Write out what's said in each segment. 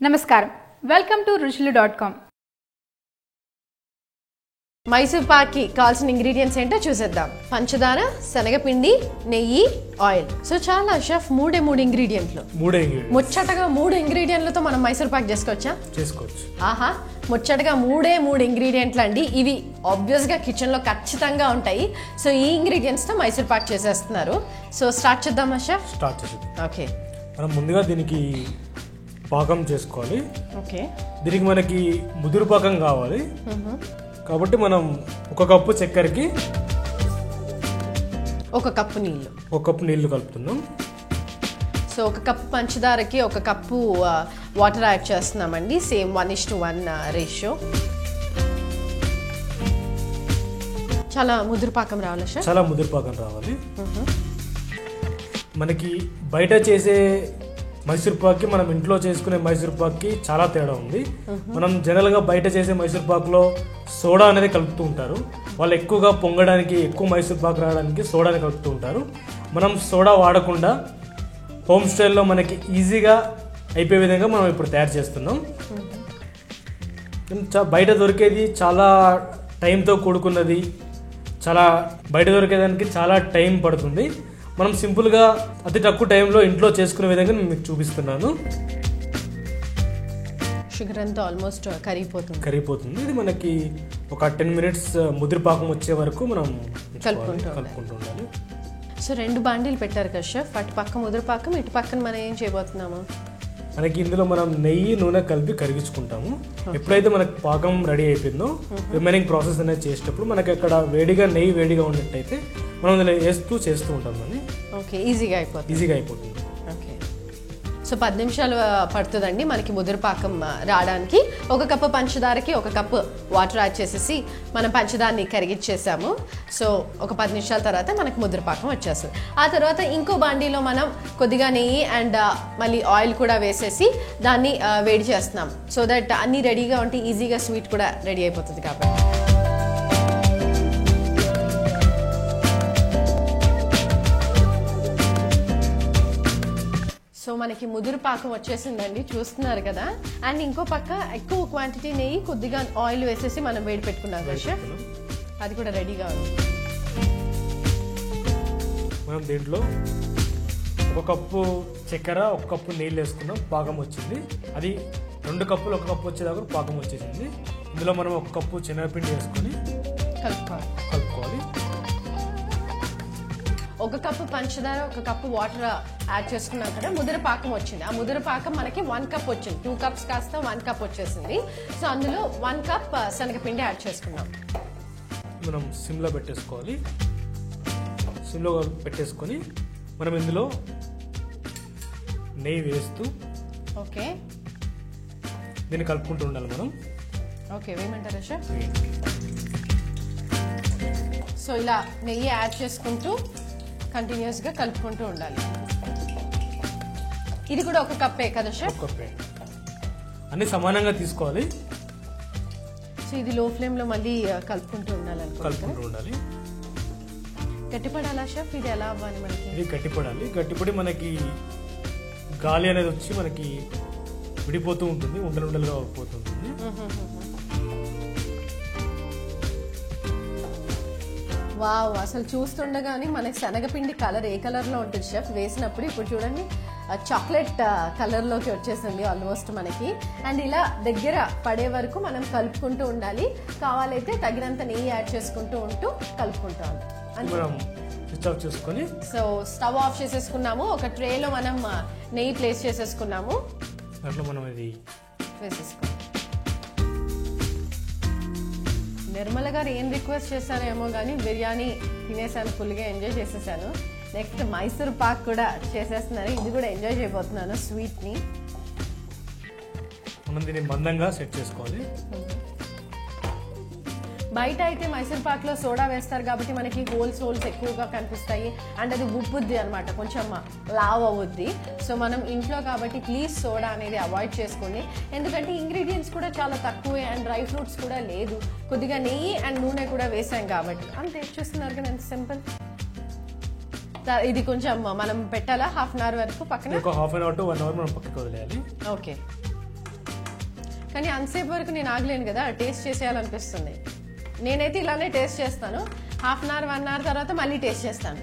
నమస్కారం, welcome to ruchilu.com. Mysore పాక్కి కావాల్సిన ingredients ఏంటో చూసేద్దాం. పంచదార, శనగపిండి, నెయ్యి, ఆయిల్. సో చాలా షెఫ్ మూడు ఇంగ్రీడియంట్లు. ముచ్చటగా 3 ఇంగ్రీడియంట్లతో మనం మైసూర్ పాక్ చేసుకోవచ్చు. ఆహా, ముచ్చటగా మూడు ఇంగ్రీడియంట్లు అండి. ఇవి ఆబ్వియస్ గా కిచెన్ లో ఖచ్చితంగా ఉంటాయి. సో ఈ ఇంగ్రీడియంట్స్ తో మైసూర్ పాక్ చేసేస్తున్నారు. సో స్టార్ట్ చేద్దామా షెఫ్? స్టార్ట్ చేద్దాం. ఓకే, మనం ముందుగా దీనికి పాకం చేసుకోవాలి. ఓకే, దీనికి మనకి ముదురు పాకం కావాలి. కాబట్టి మనం 1 కప్పు చక్కెరకి 1 కప్పు నీళ్లు కలుపుతున్నాం. సో 1 కప్పు పంచదారకి 1 కప్పు వాటర్ యాడ్ చేస్తున్నామండి. Same 1:1 ratio. చాలా ముదురు పాకం రావాలి సార్. చాలా ముదురు పాకం రావాలి. మనకి బయట చేసే మైసూర్ పాక్కి మనం ఇంట్లో చేసుకునే మైసూర్ పాక్కి చాలా తేడా ఉంది. మనం జనరల్గా బయట చేసే మైసూర్ పాక్లో సోడా అనేది కలుపుతూ ఉంటారు. వాళ్ళు ఎక్కువగా పొంగడానికి, ఎక్కువ మైసూర్ పాక్ రావడానికి సోడాని కలుపుతూ ఉంటారు. మనం సోడా వాడకుండా హోమ్ స్టైల్లో మనకి ఈజీగా అయిపోయే విధంగా మనం ఇప్పుడు తయారు చేస్తున్నాం. బయట దొరికేది చాలా టైంతో కూడుకున్నది. బయట దొరికేదానికి చాలా టైం పడుతుంది. మనం సింపుల్గా అతి తక్కువ టైంలో ఇంట్లో చేసుకునే విధంగా నేను మీకు చూపిస్తున్నాను. షుగర్ అంతా ఆల్మోస్ట్ కరిగిపోతుంది. ఇది మనకి ఒక 10 మినిట్స్ ముదిరి పాకం వచ్చే వరకు మనం కలుపుకుంటూ ఉండాలి. సో 2 బాండీలు పెట్టారు కదా షెఫ్. అటు పక్క ముదిరి పాకం, ఇటు పక్కన మనం ఏం చేయబోతున్నాము? మనకి ఇందులో మనం నెయ్యి, నూనె కలిపి కరిగించుకుంటాము. ఎప్పుడైతే మనకు పాకం రెడీ అయిపోయిందో రిమైనింగ్ ప్రాసెస్ అనేది చేసేటప్పుడు మనకి అక్కడ నెయ్యి వేడిగా ఉన్నట్టయితే మనం ఇందులో చేస్తూ ఉంటాం. ఓకే, ఈజీగా అయిపోతుంది. ఓకే, సో 10 నిమిషాలు పడుతుందండి మనకి ముదురు పాకం రావడానికి. 1 కప్పు పంచదారకి 1 కప్పు వాటర్ యాడ్ చేసేసి మనం పంచదారని కరిగిచ్చేసాము. సో ఒక 10 నిమిషాల తర్వాత మనకి ముదురు పాకం వచ్చేస్తుంది. ఆ తర్వాత ఇంకో బాండీలో మనం కొద్దిగా నెయ్యి అండ్ మళ్ళీ ఆయిల్ కూడా వేసేసి దాన్ని వేడి చేస్తున్నాం. సో దట్ అన్నీ రెడీగా ఉంటే ఈజీగా స్వీట్ కూడా రెడీ అయిపోతుంది కాబట్టి. సో మనకి ముదురు పాకం వచ్చేసిందండి, చూస్తున్నారు కదా. అండ్ ఇంకో పక్క ఎక్కువ క్వాంటిటీ నెయ్యి, కొద్దిగా ఆయిల్ వేసేసి మనం వేడి పెట్టుకున్నాం కదా షెఫ్. అది కూడా రెడీగా ఉంది. మనం దీంట్లో 1 కప్పు చక్కెర, 1 కప్పు నీళ్ళు వేసుకున్నాం. పాకం వచ్చింది. అది 2 కప్పులు 1 కప్పు వచ్చేదాకా పాకం వచ్చేసింది. ఇందులో మనం 1 కప్పు శనగపిండి వేసుకొని కలుపుకోవాలి. 1 కప్పు పంచదార, 1 కప్పు వాటర్ యాడ్ చేసుకున్నాం కదా. ముదురు పాకం వచ్చింది. ఆ ముదురు పాకం మనకి 1 కప్ వచ్చింది. 2 కప్స్ కాస్త 1 కప్ వచ్చేసింది. సో అందులో 1 కప్ శనగపిండి యాడ్ చేసుకున్నాం. మనం సిమ్లో పెట్టేసుకోవాలి. సిమ్లో పెట్టేసుకొని మనం ఇందులో నెయ్యి వేస్తూ ఓకే దీన్ని కలుపుకుంటూ ఉండాలి మనం. Okay, వేయమంటారా chef? సో ఇలా నెయ్యి యాడ్ చేసుకుంటూ కంటిన్యూస్గా కలుపుకుంటూ ఉండాలి. ఇది కూడా 1 కప్పే కదా షెఫ్? 1 కప్పే. అన్ని సమానంగా తీసుకోవాలి. సో ఇది లో ఫ్లేమ్లో మళ్ళీ కలుపుకుంటూ ఉండాలి. గట్టిపడాలా షెఫ్? ఇది ఎలా అవ్వాలి మనకి? ఇది గట్టిపడాలి. గట్టిపడి మనకి గాలి అనేది వచ్చి మనకి విడిపోతూ ఉంటుంది, ఉండలుగా పోతుంది. వావ్, అసలు చూస్తుండగానే మనకి శనగపిండి కలర్ ఏ కలర్లో ఉంటుంది షెఫ్ వేసినప్పుడు? ఇప్పుడు చూడండి, చాక్లెట్ కలర్లోకి వచ్చేసింది ఆల్మోస్ట్ మనకి. అండ్ ఇలా దగ్గర పడే వరకు మనం కలుపుకుంటూ ఉండాలి. కావాలైతే తగినంత నెయ్యి యాడ్ చేసుకుంటూ కలుపుకుంటాం. స్విచ్ ఆఫ్ చేసుకొని సో స్టవ్ ఆఫ్ చేసేసుకున్నాము. ఒక ట్రేలో మనం నెయ్యి ప్లేస్ చేసేసుకున్నాము. దాంట్లో మనం ఇది వేసేసుకున్నాం. నిర్మల గారు ఏం రిక్వెస్ట్ చేశారేమో కానీ బిర్యానీ తినేసాను, ఫుల్గా ఎంజాయ్ చేసేసాను. నెక్స్ట్ మైసూర్ పాక్ కూడా చేసేస్తున్నారు. ఇది కూడా ఎంజాయ్ చేయబోతున్నాను, స్వీట్ని. మనం దీన్ని మందంగా సెట్ చేసుకోవాలి. బయట అయితే మైసూర్ పాక్లో సోడా వేస్తారు కాబట్టి మనకి హోల్స్ ఎక్కువగా కనిపిస్తాయి. అండ్ అది ఉబ్బుద్ది అనమాట, కొంచెం లావ్ అవుద్ది. సో మనం ఇంట్లో కాబట్టి ప్లీజ్ సోడా అనేది అవాయిడ్ చేసుకోండి. ఎందుకంటే ఇంగ్రీడియంట్స్ కూడా చాలా తక్కువే అండ్ డ్రై ఫ్రూట్స్ కూడా లేదు. కొద్దిగా నెయ్యి అండ్ నూనె కూడా వేసాం కాబట్టి అంతే. చూస్తున్నారు కదా ఎంత సింపుల్. ఇది కొంచెం మనం పెట్టాలా హాఫ్ అన్ అవర్ వరకు పక్కన? ఒక half an hour to 1 hour మనం పక్కకు వదిలేయాలి. ఓకే, కానీ అంతసేపు వరకు నేను ఆగలేను కదా, టేస్ట్ చేసేయాలనిపిస్తుంది. నేనైతే ఇలానే టేస్ట్ చేస్తాను, హాఫ్ అన్ అవర్ 1 అవర్ తర్వాత మళ్ళీ టేస్ట్ చేస్తాను.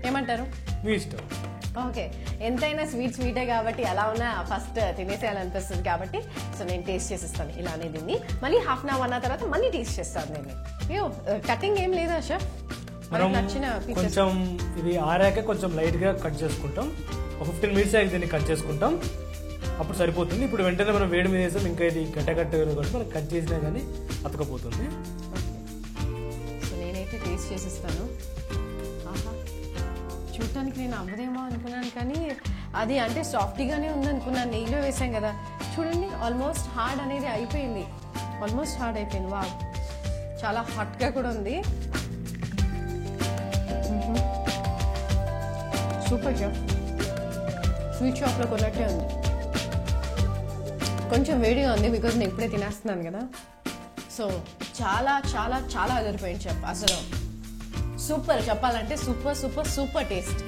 ఏమంటారు? మీ ఇష్టం. ఓకే, ఎంతైనా స్వీటే కాబట్టి ఎలా ఉన్నా ఫస్ట్ తినేసేయాలనిపిస్తుంది కాబట్టి సో నేను టేస్ట్ చేసిస్తాను ఇలానే దీన్ని. మళ్ళీ హాఫ్ అన్ అవర్ 1 అవర్ తర్వాత మళ్ళీ టేస్ట్ చేస్తాను నేను. అయ్యో కటింగ్ ఏం లేదా షెఫ్? మనం నచ్చిన కొంచెం ఇది ఆరాక కొంచెం లైట్ గా కట్ చేసుకుంటాం. ఒక 15 మినిట్స్ అయితే దీన్ని కట్ చేసుకుంటాం, అప్పుడు సరిపోతుంది. ఇప్పుడు వెంటనే మనం వేడి మీద వేసాం, ఇంకా ఇది గట్టగట్టగా మనం కట్ చేసినా కానీ అతకపోతుంది. సో నేనైతే టేస్ట్ చేసిస్తాను. ఆహా, చూడటానికి నేను అవ్వదేమో అనుకున్నాను కానీ అది అంటే సాఫ్టీగానే ఉందనుకున్నాను. నెయ్యిలో వేసాం కదా, చూడండి ఆల్మోస్ట్ హార్డ్ అనేది అయిపోయింది. ఆల్మోస్ట్ హార్డ్ అయిపోయింది. వా, చాలా హాట్గా కూడా ఉంది. సూపర్ షెఫ్, స్వీట్ షాప్లో కొన్నట్టే ఉంది. కొంచెం వేడిగా ఉంది బికాజ్ నేను ఇప్పుడే తినేస్తున్నాను కదా. సో చాలా చాలా చాలా అదిరిపోయింది షెఫ్. అసలు సూపర్, చెప్పాలంటే super super super taste.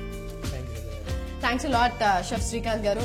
Thanks lot chef Srikanth గారు.